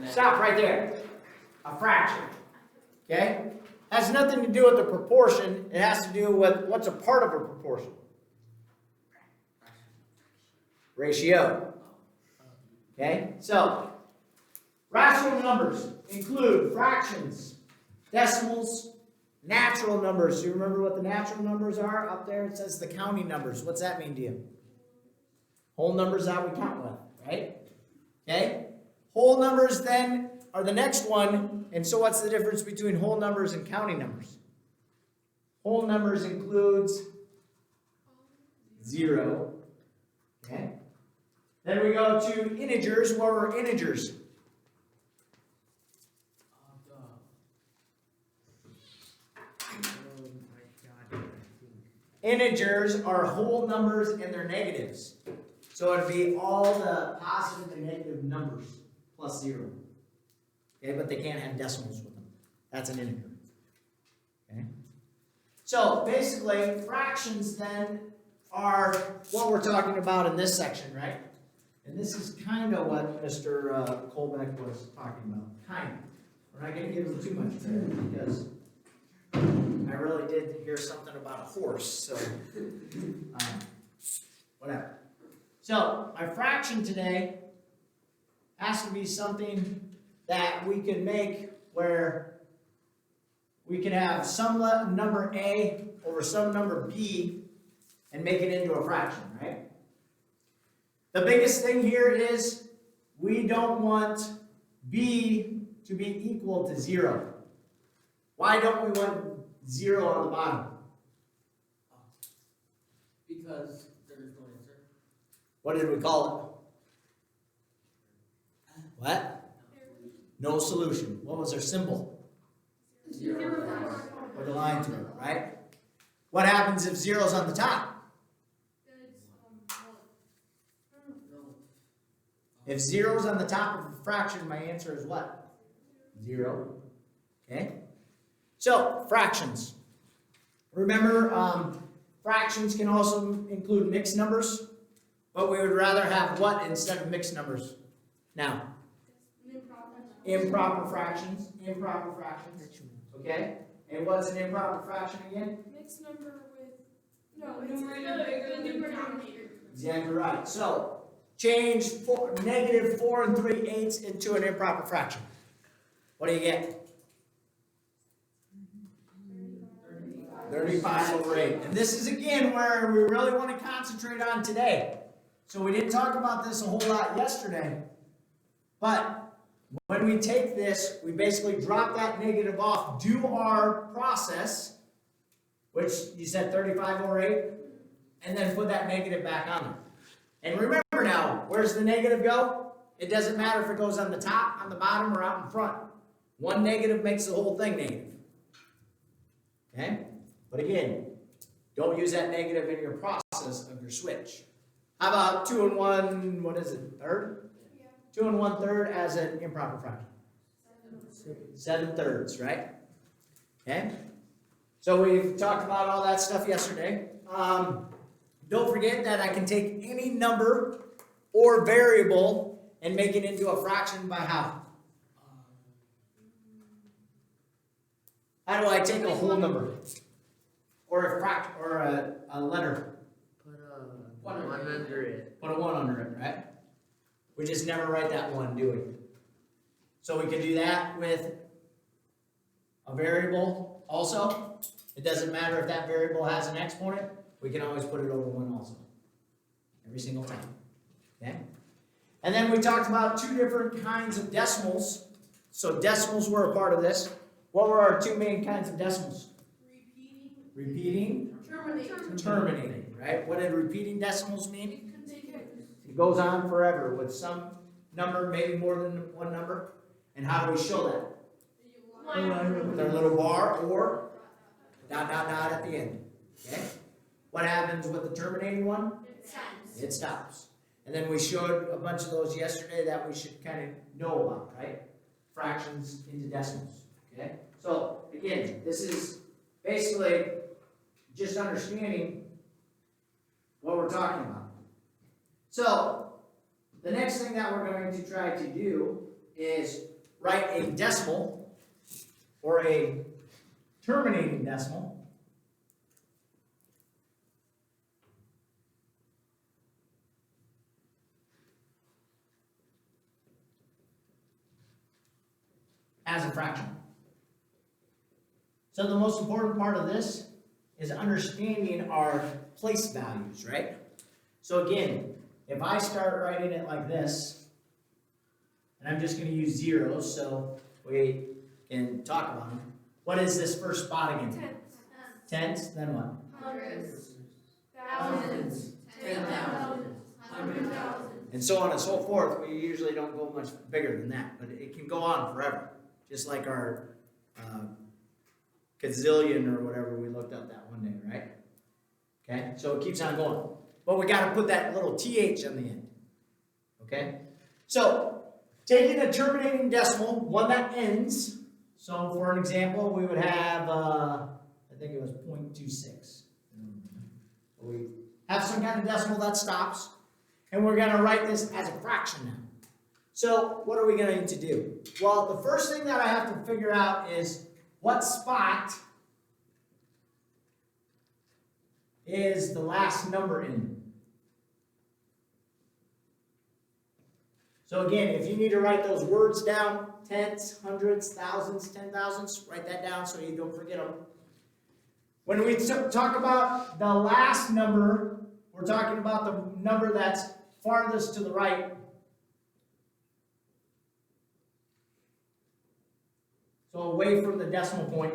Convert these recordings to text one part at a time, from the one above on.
Stop right there. A fraction. Okay? Has nothing to do with the proportion. It has to do with what's a part of a proportion. Ratio. Okay? So, rational numbers include fractions, decimals, natural numbers. Do you remember what the natural numbers are? Up there it says the counting numbers. What's that mean to you? Whole numbers that we count with, right? Okay? Whole numbers then are the next one. And so what's the difference between whole numbers and counting numbers? Whole numbers includes 0. Okay? Then we go to integers. What are integers? Integers are whole numbers and their negatives. So it'd be all the positive and negative numbers plus 0. Okay, but they can't have decimals with them. That's an integer. Okay? So basically, fractions then are what we're talking about in this section, right? And this is kind of what Mr. Colbeck was talking about. Kind of. We're not going to give him too much credit because I really did hear something about a horse, so whatever. So, my fraction today has to be something that we can make where we can have some number A over some number B and make it into a fraction, right? The biggest thing here is we don't want B to be equal to 0. Why don't we want 0 on the bottom? Because there is no answer. What did we call it? What? No solution. What was our symbol? 0. With a line through it, right? What happens if 0's on the top? No. If 0's on the top of a fraction, my answer is what? 0. Okay? So, fractions. Remember, fractions can also include mixed numbers, but we would rather have what instead of mixed numbers? Now, improper fractions. Improper fractions. Okay? And what's an improper fraction again? Mixed number with numerator bigger than denominator. Exactly right. So, change negative 4 3/8 into an improper fraction. What do you get? 35/8. And this is again where we really want to concentrate on today. So we didn't talk about this a whole lot yesterday. But when we take this, we basically drop that negative off, do our process, which you said 35/8, and then put that negative back on there. And remember now, where's the negative go? It doesn't matter if it goes on the top, on the bottom, or out in front. One negative makes the whole thing negative. Okay? But again, don't use that negative in your process of your switch. How about 2 and 1, what is it, third? Yeah. 2 1/3 as an improper fraction. 7/3, right? Okay? So we've talked about all that stuff yesterday. Don't forget that I can take any number or variable and make it into a fraction by how? How do I take a whole number? Or a fraction, or a letter? Put a 100. Put a 1 under it, right? We just never write that 1, do we? So we can do that with a variable also. It doesn't matter if that variable has an exponent. We can always put it over 1 also. Every single time. Okay? And then we talked about 2 different kinds of decimals. So decimals were a part of this. What were our 2 main kinds of decimals? Repeating. Terminating, right? What did repeating decimals mean? It goes on forever with some number, maybe more than 1 number. And how do we show that? With our little bar or ... at the end. Okay? What happens with the terminating one? It stops. And then we showed a bunch of those yesterday that we should kind of know about, right? Fractions into decimals. Okay? So, again, this is basically just understanding what we're talking about. So, the next thing that we're going to try to do is is write a decimal or a terminating decimal as a fraction. So the most important part of this is understanding our place values, right? So again, if I start writing it like this, and I'm just going to use zeros so we can talk about them. What is this first spot again? Tenths. Tenths, then what? Hundreds. Thousands. 10,000. 100,000. And so on and so forth. We usually don't go much bigger than that, but it can go on forever. Just like our gazillion or whatever we looked up that one day, right? Okay, so it keeps on going. But we got to put that little TH on the end. Okay? So, taking a terminating decimal, one that ends. So, for an example, we would have, I think it was 0.26. We have some kind of decimal that stops. And we're going to write this as a fraction now. So, what are we going to do? Well, the first thing that I have to figure out is what spot is the last number in. So again, if you need to write those words down, tenths, hundreds, thousands, 10,000s, write that down so you don't forget them. When we talk about the last number, we're talking about the number that's farthest to the right. So away from the decimal point.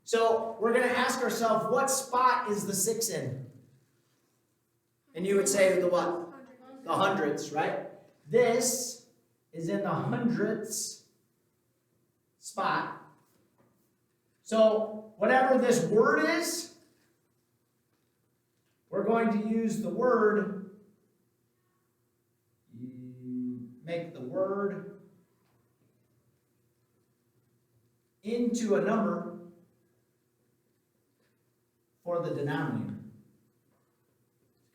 So we're going to ask ourselves, what spot is the 6 in? And you would say the what? The hundreds, right? This is in the hundredths spot. So whatever this word is, we're going to use the word, make the word into a number for the denominator.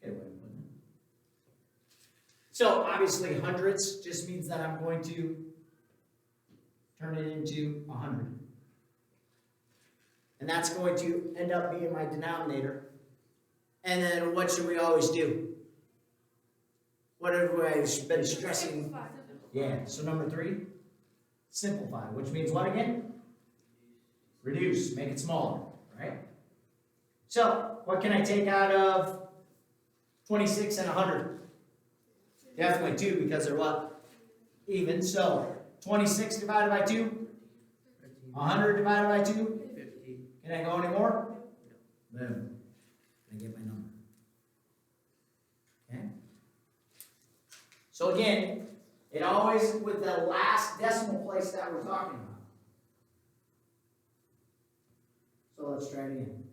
Okay, wait a minute. So obviously hundreds just means that I'm going to turn it into 100. And that's going to end up being my denominator. And then what should we always do? What have I been stressing? Yeah, so number 3, simplify, which means what again? Reduce, make it smaller, right? So, what can I take out of 26 and 100? Definitely 2, because they're what? Even. So, 26 divided by 2? 100 divided by 2? 50. Can I go any more? Boom. I get my number. Okay? So again, it always with the last decimal place that we're talking about. So let's try it again.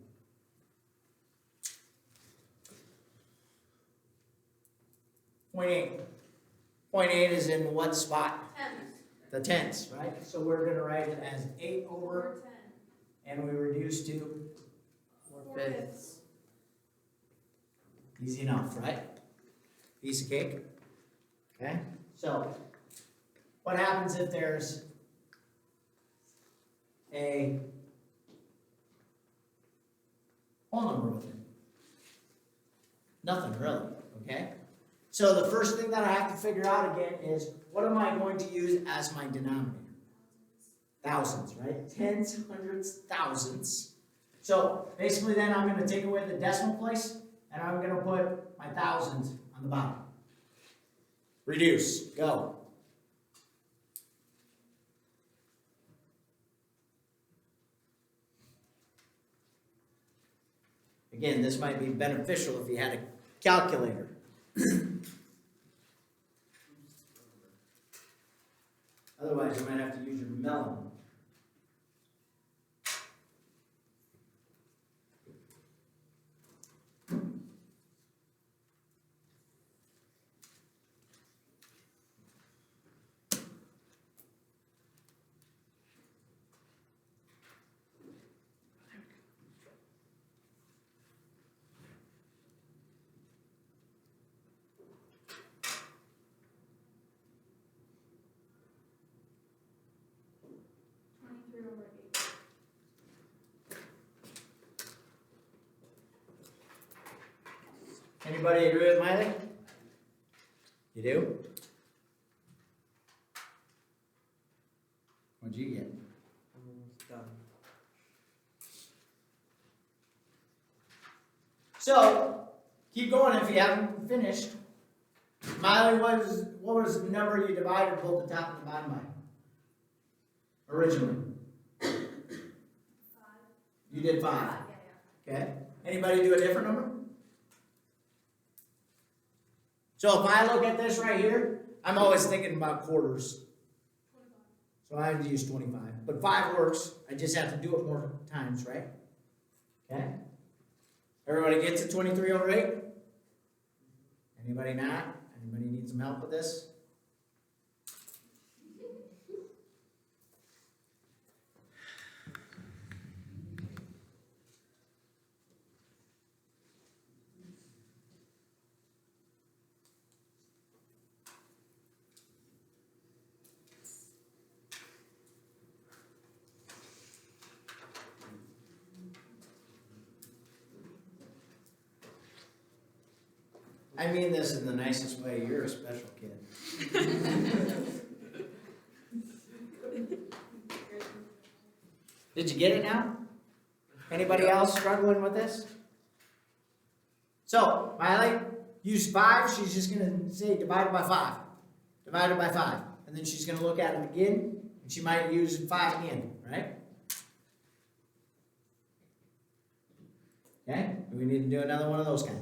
Point 0.8 is in what spot? Tenths. The tenths, right? So we're going to write it as 8 over, 10. and we reduce to 4/5. easy enough, right? Piece of cake. Okay? So, what happens if there's a whole number with it? Nothing really, okay? So the first thing that I have to figure out again is, what am I going to use as my denominator? Thousands, right? Tens, hundreds, thousands. So basically then I'm going to take away the decimal place, and I'm going to put my thousands on the bottom. Reduce, go. Again, this might be beneficial if you had a calculator. Otherwise, you might have to use your melon. Anybody agree with Miley? You do? What'd you get? Almost done. So, keep going if you haven't finished. Miley, what was the number you divided both the top and the bottom by? Originally. 5. You did 5. Yeah. Okay. Anybody do a different number? So if I look at this right here, I'm always thinking about quarters. 25. So I have to use 25. But 5 works. I just have to do it more times, right? Okay. Everybody gets it 23 over 8? Anybody not? Anybody need some help with this? I mean this in the nicest way. You're a special kid. Did you get it now? Anybody else struggling with this? So, Miley, use 5. She's just going to say divided by 5. Divided by 5. And then she's going to look at it again. And she might use 5 again, right? Okay? Do we need to do another one of those kind?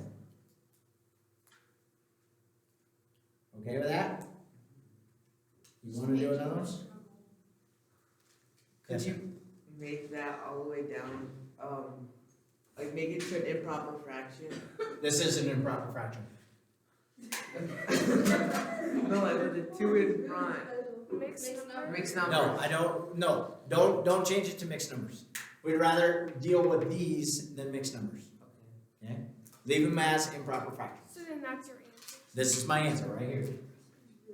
Okay with that? You want to do another one? Could Yes, sir. you make that all the way down? Like make it to an improper fraction? This is an improper fraction. No, like with the 2 in front. Mixed number. Mixed numbers. No, I don't. No, don't change it to mixed numbers. We'd rather deal with these than mixed numbers. Okay, leave them as improper fractions. So then that's your answer. This is my answer right here.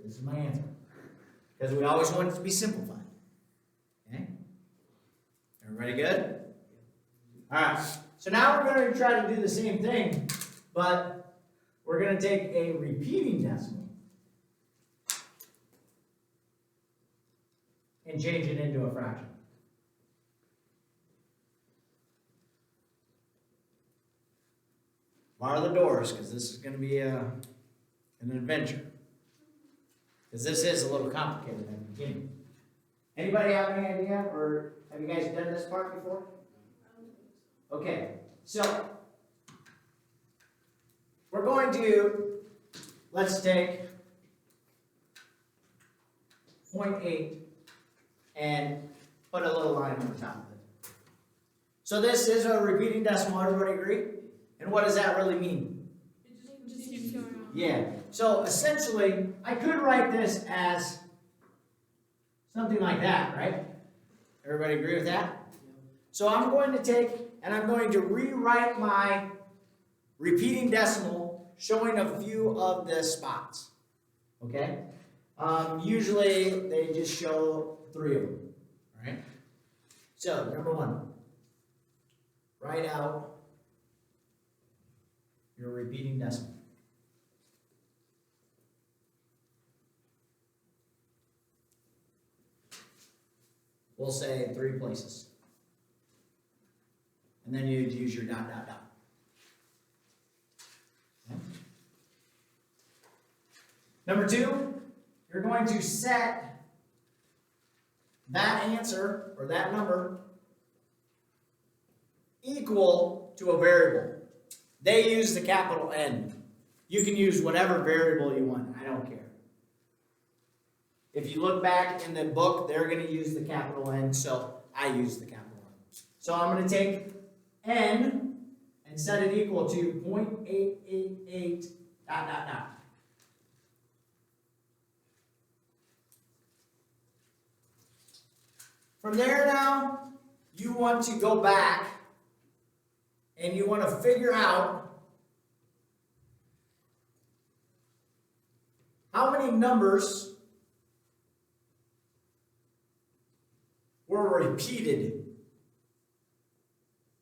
This is my answer because we always want it to be simplified. Okay, everybody good? All right. So now we're going to try to do the same thing, but we're going to take a repeating decimal and change it into a fraction. Bar the doors, because this is going to be an adventure. Because this is a little complicated at the beginning. Anybody have any idea, or have you guys done this part before? Okay, so we're going to, let's take 0.8 and put a little line on the top of it. So this is a repeating decimal, everybody agree? And what does that really mean? It just keeps going on. Yeah, so essentially, I could write this as something like that, right? Everybody agree with that? So I'm going to take, and I'm going to rewrite my repeating decimal showing a few of the spots, okay? Usually, they just show 3 of them, all right? So, number 1, write out your repeating decimal. We'll say 3 places. And then you'd use your dot, dot, dot. Okay. Number 2, you're going to set that answer, or that number, equal to a variable. They use the capital N. You can use whatever variable you want. I don't care. If you look back in the book, they're going to use the capital N, so I use the capital N. So I'm going to take N and set it equal to 0.888 dot, dot, dot. From there now, you want to go back and you want to figure out how many numbers were repeated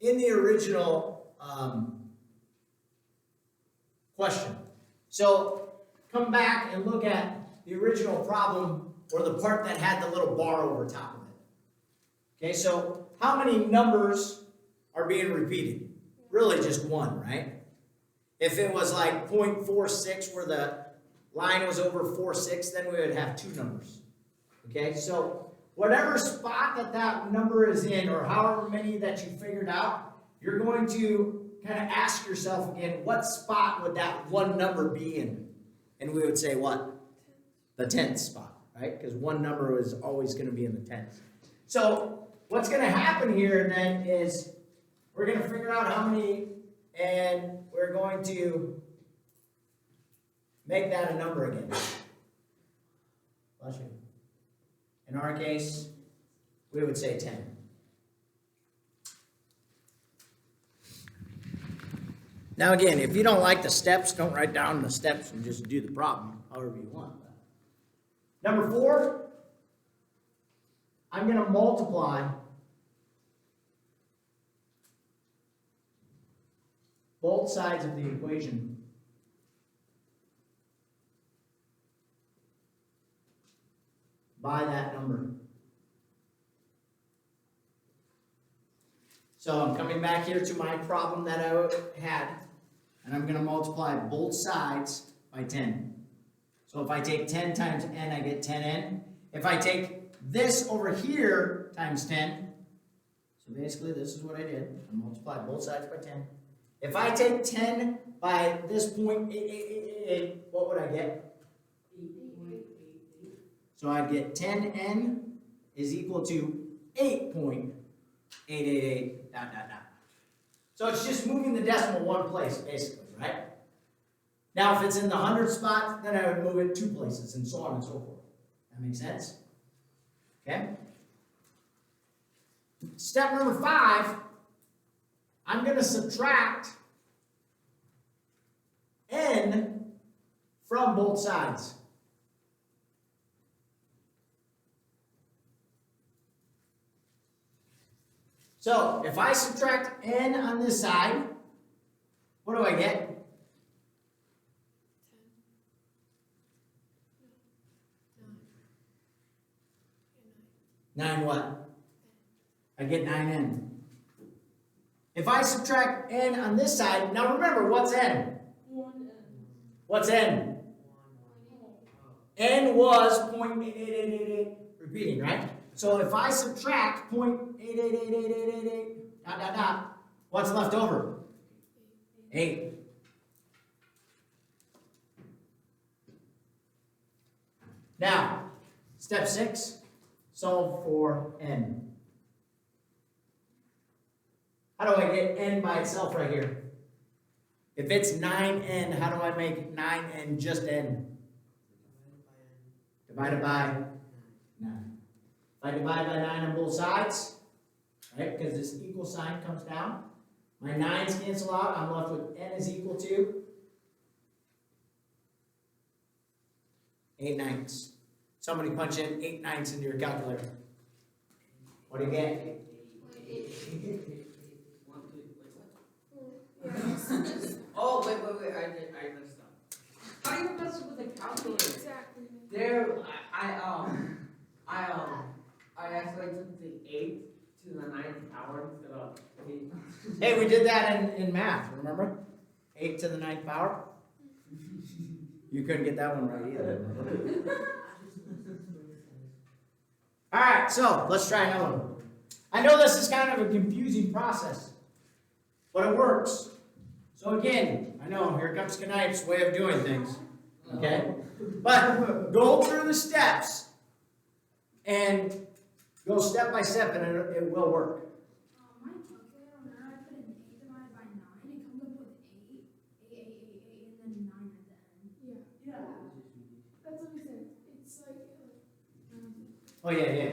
in the original question. So come back and look at the original problem, or the part that had the little bar over top of it. Okay, so how many numbers are being repeated? Really just one, right? If it was like 0.46 where the line was over 4.6, then we would have two numbers. Okay, so whatever spot that number is in, or however many that you figured out, you're going to kind of ask yourself again, what spot would that one number be in? And we would say what? The 10th spot, right? Because one number is always going to be in the 10th. So what's going to happen here then is we're going to figure out how many, and we're going to make that a number again. Bless you. In our case, we would say 10. Now again, if you don't like the steps, don't write down the steps and just do the problem however you want. Number 4, I'm going to multiply both sides of the equation by that number. So I'm coming back here to my problem that I had, and I'm going to multiply both sides by 10. So if I take 10 times n, I get 10n. If I take this over here times 10, so basically this is what I did. I multiplied both sides by 10. If I take 10 by this point, 8, what would I get? 8.88. So I'd get 10n is equal to 8.888, ... So it's just moving the decimal one place, basically, right? Now, if it's in the 100th spot, then I would move it 2 places, and so on and so forth. That makes sense? Okay? Step number 5, I'm going to subtract n from both sides. So, if I subtract n on this side, what do I get? 9 what? I get 9n. If I subtract n on this side, now remember, what's n? 1n. What's n? N was 0.88888, repeating, right? So if I subtract 0.8888888, ... what's left over? 8. Now, step 6, solve for n. How do I get n by itself right here? If it's 9n, how do I make 9n just n? Divided by 9. If I divide by 9 on both sides, right, because this equal sign comes down, my 9's cancel out, I'm left with n is equal to 8/9. Somebody punch in 8/9 into your calculator. What do you get? Oh, wait, I messed up. How do you mess with the calculator? Exactly. There, I actually took the 8 to the 9th power instead of 8. Hey, we did that in math, remember? 8 to the 9th power. You couldn't get that one right either. All right, so let's try another one. I know this is kind of a confusing process, but it works. So again, I know, here comes Knipe's way of doing things, okay? But go through the steps and go step by step, and it will work. My calculator, whenever I put in 8 divided by 9, it comes up with 8, and then 9 at the end. Yeah. That's what we said. It's like, Oh, yeah.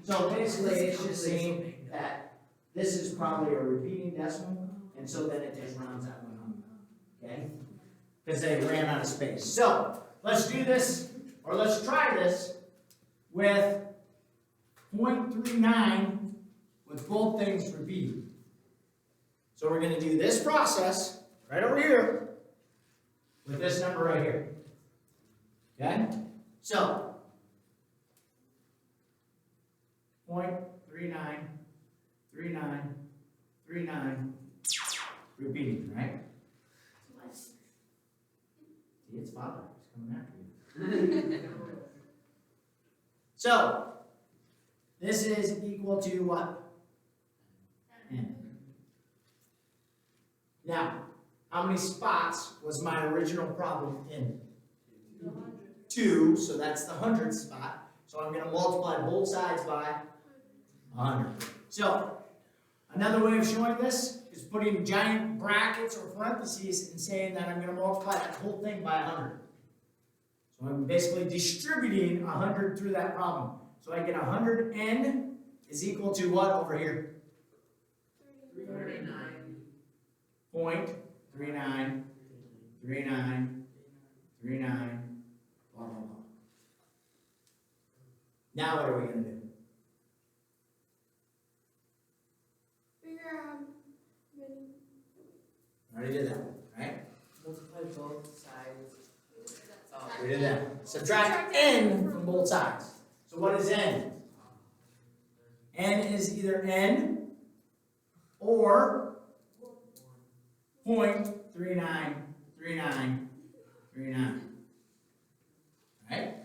So basically, it's just saying that this is probably a repeating decimal, and so then it just rounds that one up, okay? Because they ran out of space. So, let's do this, or let's try this with 0.39 with both things repeated. So we're going to do this process right over here, with this number right here. Okay? So, 0.393939, repeating, right? See, it's father. He's coming after you. So, this is equal to what? N. Now, how many spots was my original problem in? 2, so that's the 100th spot. So I'm going to multiply both sides by 100. So, another way of showing this is putting giant brackets or parentheses and saying that I'm going to multiply that whole thing by 100. So I'm basically distributing 100 through that problem. So I get 100n is equal to what over here? 39. 0.393939, blah, blah, blah. Now what are we going to do? Figure out how many. Already did that one, right? Multiply both sides. We did that. Subtract n from both sides. So what is n? N is either n or 0.393939. Right?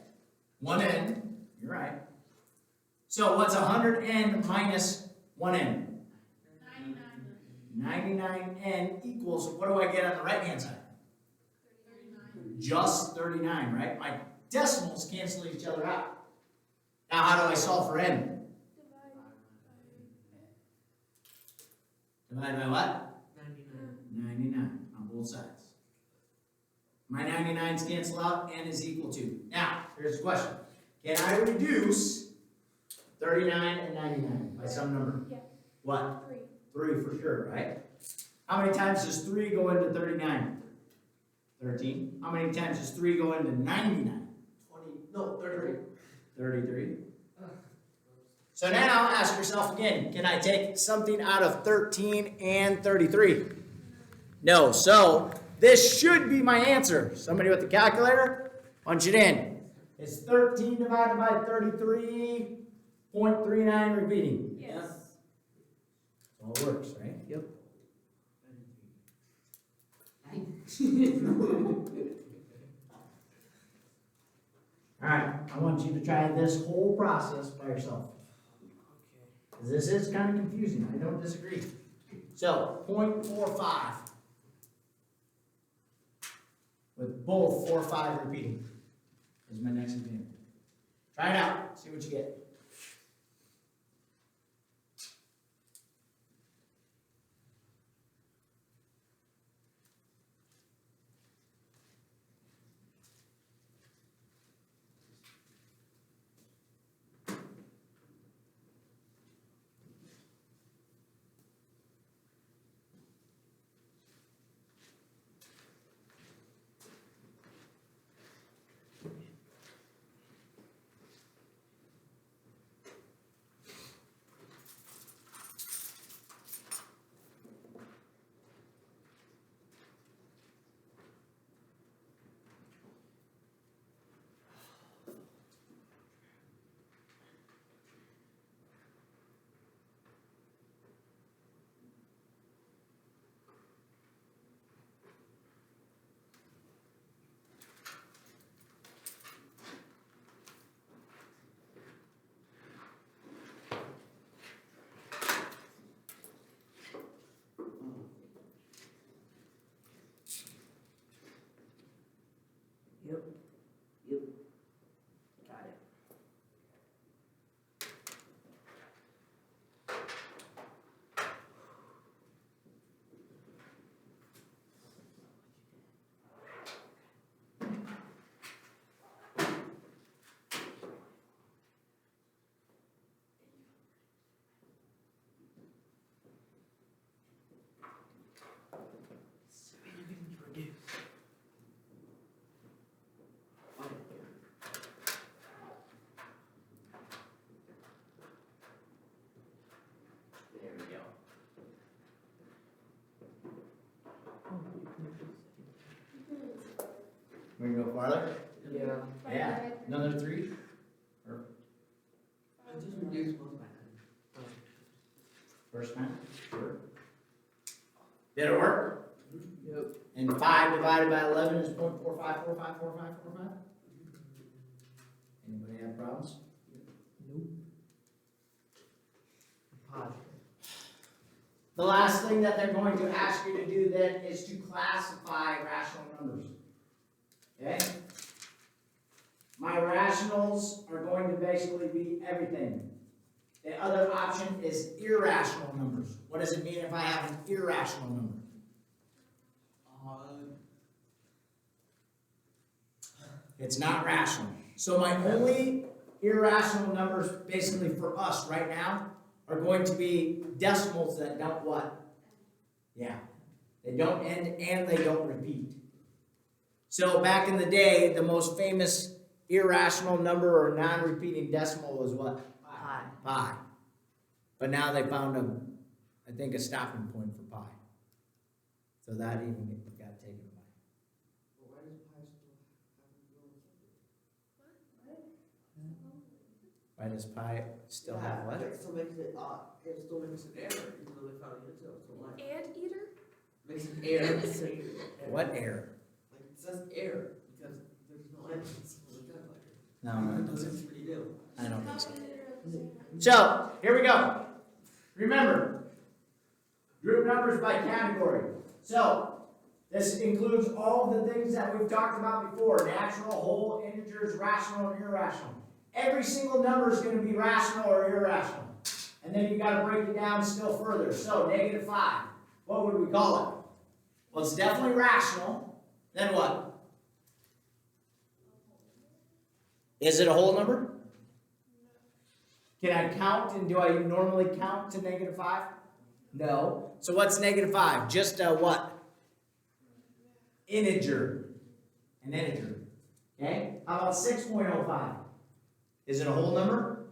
1n. You're right. So what's 100n minus 1n? 99n equals, what do I get on the right hand side? Just 39, right? My decimals cancel each other out. Now how do I solve for n? Divide by what? 99 on both sides. My 99s cancel out, n is equal to. Now, here's the question. Can I reduce 39 and 99 by some number? Yeah. What? 3. 3 for sure, right? How many times does 3 go into 39? 13. How many times does 3 go into 99? 33. 33. So now ask yourself again, can I take something out of 13 and 33? No. So this should be my answer. Somebody with the calculator, punch it in. Is 13 divided by 33.39 repeating? Yes. So it works, right? Yep. All right, I want you to try this whole process by yourself. Because this is kind of confusing. I don't disagree. So, 0.45. With both 4, 5 repeating is my next example. Try it out. See what you get. We can go farther? Yeah. Yeah. Another 3? I just reduced most of my time. First time? Sure. Did it work? Yep. And 5 divided by 11 is 0.45454545? Anybody have problems? Nope. Positive. The last thing that they're going to ask you to do then is to classify rational numbers. Okay? My rationals are going to basically be everything. The other option is irrational numbers. What does it mean if I have an irrational number? It's not rational. So my only irrational numbers basically for us right now are going to be decimals that don't what? Yeah. They don't end and they don't repeat. So back in the day, the most famous irrational number or non-repeating decimal was what? Pi. Pi. But now they found I think a stopping point for pi. So that even got taken away. Why does pi still Why does pi still have what? It still makes it error, even though they found it itself. So why? Anteater? Makes it error. What error? Like it says error because there's no answers on the calculator. No, it It doesn't. doesn't really do. I don't think so. So, here we go. Remember, group numbers by category. So, this includes all the things that we've talked about before. Natural, whole, integers, rational, and irrational. Every single number is going to be rational or irrational. And then you got to break it down still further. So, -5. What would we call it? Well, it's definitely rational. Then what? Is it a whole number? Can I count, and do I normally count to -5? No. So what's -5? Just a what? Integer. An integer. Okay? How about 6.05? Is it a whole number?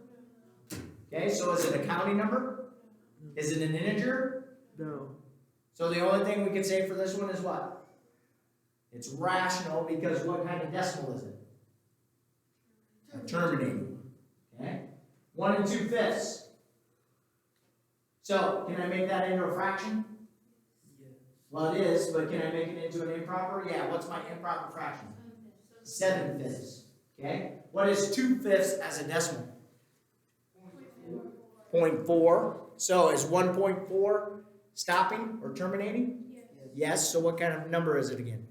Okay, so is it a counting number? Is it an integer? No. So the only thing we can say for this one is what? It's rational because what kind of decimal is it? A terminating. Okay? 1 2/5. So, can I make that into a fraction? Yes. Well, it is, but can I make it into an improper? Yeah, what's my improper fraction? 7/5. Okay? What is 2/5 as a decimal? 0.4. So, is 1.4 stopping or terminating? Yes, so what kind of number is it again?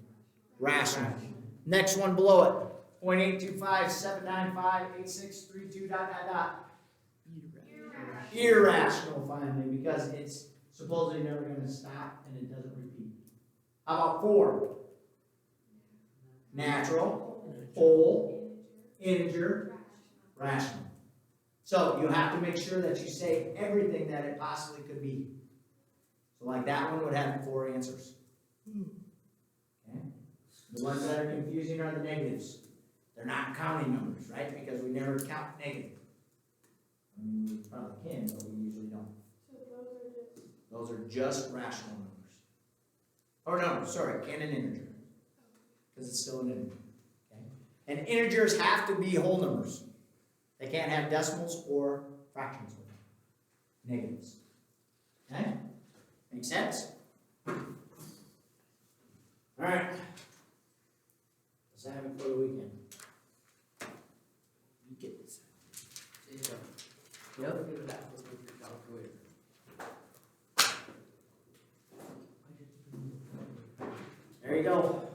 Rational. Next one below it. 0.825, 795, 8632, ... Irrational finally, because it's supposedly never going to stop and it doesn't repeat. How about 4? Natural, whole, integer, rational. So you have to make sure that you say everything that it possibly could be. So like that one would have 4 answers. Okay? The ones that are confusing are the negatives. They're not counting numbers, right? Because we never count negative. I mean, we probably can, but we usually don't. Those are just rational numbers. Or no, sorry, and an integer. Because it's still an integer. Okay? And integers have to be whole numbers. They can't have decimals or fractions with them. Negatives. Okay? Make sense? Alright. Let's have it for the weekend. You get this. Yep. Figure that was with your calculator. There you go.